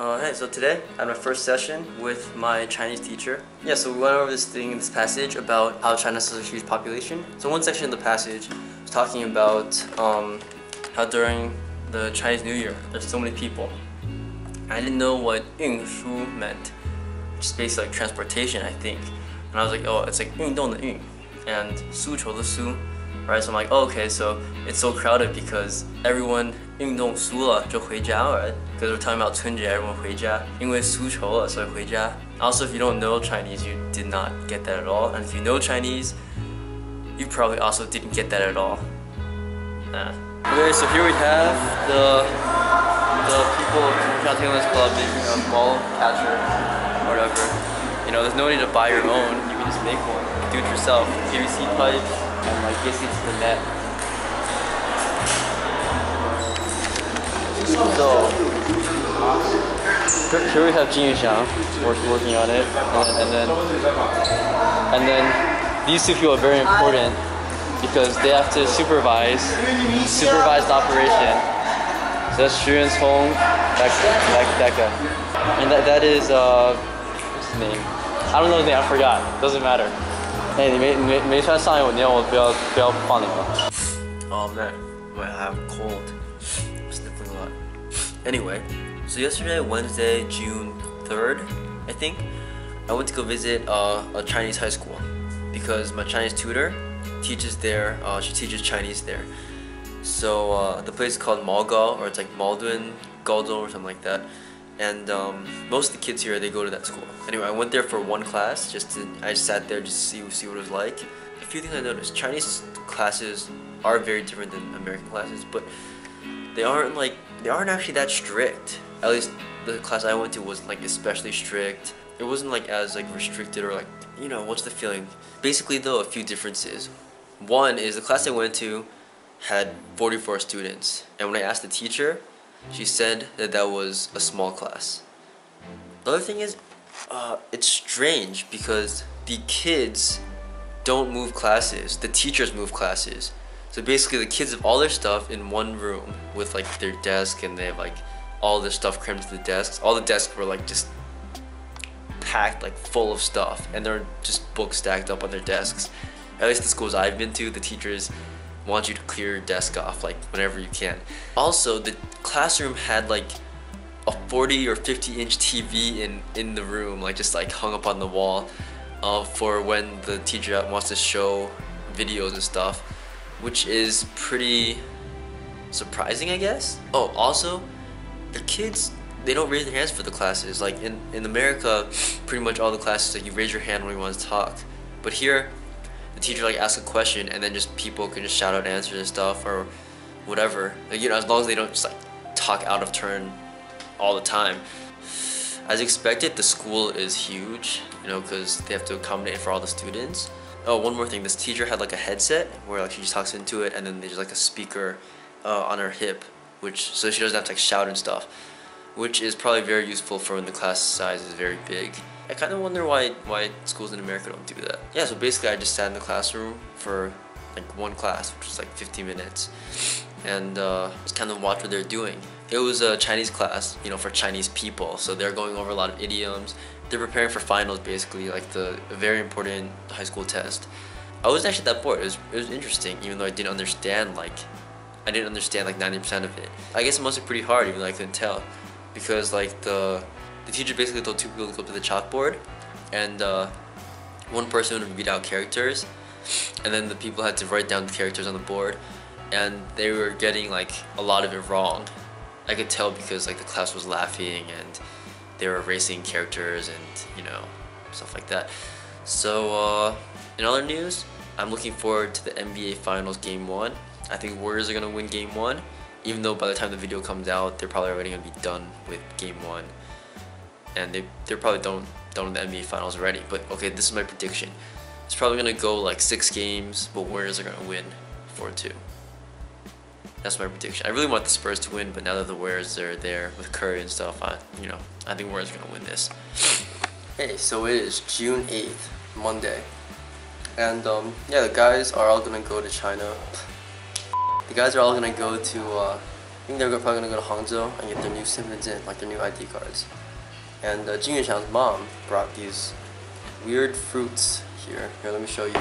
Hey, so today I had my first session with my Chinese teacher. Yeah, so we went over this passage about how China has such a huge population. So one section of the passage was talking about how during the Chinese New Year there's so many people. I didn't know what 运输 meant, which is basically like transportation, I think. And I was like, oh, it's like 运动的运 and 诉求的诉, right? So I'm like, oh, okay, so it's so crowded because everyone 运动输了就回家, right? Because we're talking about 春节, everyone 回家, 因为诉求了所以回家. Also, if you don't know Chinese, you did not get that at all. And if you know Chinese, you probably also didn't get that at all. Okay, so here we have the people of China Tailors Club making a ball catcher or whatever. You know, there's no need to buy your own. You can just make one. Do it yourself. PVC pipe and like get it to the net. So here we have Jin Yuxiang working on it, and then these two people are very important because they have to supervise the operation. So that's Xuan's home, that guy, and that is what's his name? I don't know his name. I forgot. Doesn't matter. Hey, 你没穿上衣，我不要放你吗？ Oh man, I have a cold. I'm sniffling a lot. Anyway, so yesterday, Wednesday, June 3rd, I think, I went to go visit a Chinese high school because my Chinese tutor teaches there. She teaches Chinese there. So the place is called Maogao, or it's like Maldwin, Gaodong, or something like that. And most of the kids here, they go to that school. Anyway, I went there for one class. I just sat there just to see what it was like. A few things I noticed: Chinese classes are very different than American classes, but they aren't actually that strict. At least the class I went to wasn't like especially strict. It wasn't like as like restricted or like, you know, what's the feeling? Basically though, a few differences. One is the class I went to had 44 students, and when I asked the teacher, she said that was a small class. The other thing is, it's strange because the kids don't move classes, the teachers move classes. So basically the kids have all their stuff in one room with like their desk, and they have like all their stuff crammed to the desks. All the desks were like just packed like full of stuff, and they're just books stacked up on their desks. At least the schools I've been to, the teachers want you to clear your desk off like whenever you can. Also, the classroom had like a 40 or 50-inch TV in the room, like just like hung up on the wall for when the teacher wants to show videos and stuff, which is pretty surprising, I guess. Oh, also, the kids, they don't raise their hands for the classes. Like in America, pretty much all the classes, like you raise your hand when you want to talk. But here, the teacher like asks a question, and then just people can just shout out answers and stuff or whatever. Like, you know, as long as they don't just like talk out of turn all the time. As expected, the school is huge, you know, because they have to accommodate for all the students. Oh, one more thing. This teacher had like a headset where like she just talks into it, and then there's like a speaker on her hip, so she doesn't have to like shout and stuff, which is probably very useful for when the class size is very big. I kind of wonder why schools in America don't do that. Yeah, so basically I just sat in the classroom for like one class, which was like 50 minutes, and just kind of watch what they're doing. It was a Chinese class, you know, for Chinese people, so they're going over a lot of idioms. They're preparing for finals, basically, like a very important high school test. I wasn't actually that bored. It was interesting, even though I didn't understand like 90% of it. I guess it must be pretty hard, even though I couldn't tell, because like the teacher basically told two people to go to the chalkboard, and one person would read out characters, and then the people had to write down the characters on the board, and they were getting like a lot of it wrong. I could tell because like the class was laughing and they were erasing characters and, you know, stuff like that. So in other news, I'm looking forward to the NBA Finals Game 1. I think Warriors are gonna win Game 1, even though by the time the video comes out, they're probably already gonna be done with Game 1. And they're probably done with the NBA Finals already. But okay, this is my prediction. It's probably gonna go like 6 games, but Warriors are gonna win 4-2. That's my prediction. I really want the Spurs to win, but now that the Warriors are there with Curry and stuff, I think Warriors are gonna win this. Hey, so it is June 8th, Monday, and yeah, the guys are all gonna go to China. The guys are all gonna go to think they're probably gonna go to Hangzhou and get their new Simmons in, like their new ID cards. And Jingyu Chang's mom brought these weird fruits here. Here, let me show you.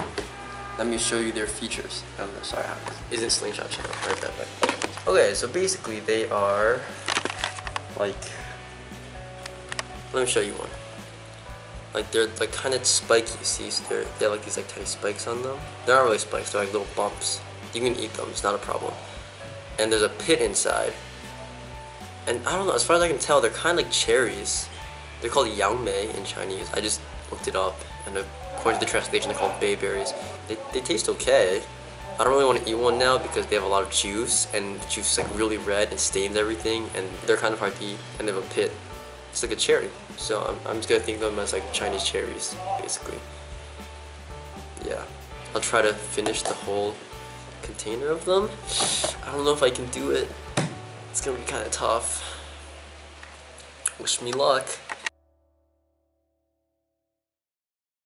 Let me show you their features. Oh, no, sorry, isn't Slingshot channel right that way. Okay, so basically they are like. Let me show you one. Like they're like kind of spiky. See, so they have like these like tiny spikes on them. They're not really spikes. They're like little bumps. You can eat them. It's not a problem. And there's a pit inside. And I don't know. As far as I can tell, they're kind of like cherries. They're called yangmei in Chinese. I just looked it up, and according to the translation, they're called bayberries. They taste okay. I don't really want to eat one now because they have a lot of juice, and the juice is like really red and stains everything, and they're kind of hard to eat, and they have a pit. It's like a cherry. So I'm just gonna think of them as like Chinese cherries, basically. Yeah. I'll try to finish the whole container of them. I don't know if I can do it. It's gonna be kind of tough. Wish me luck.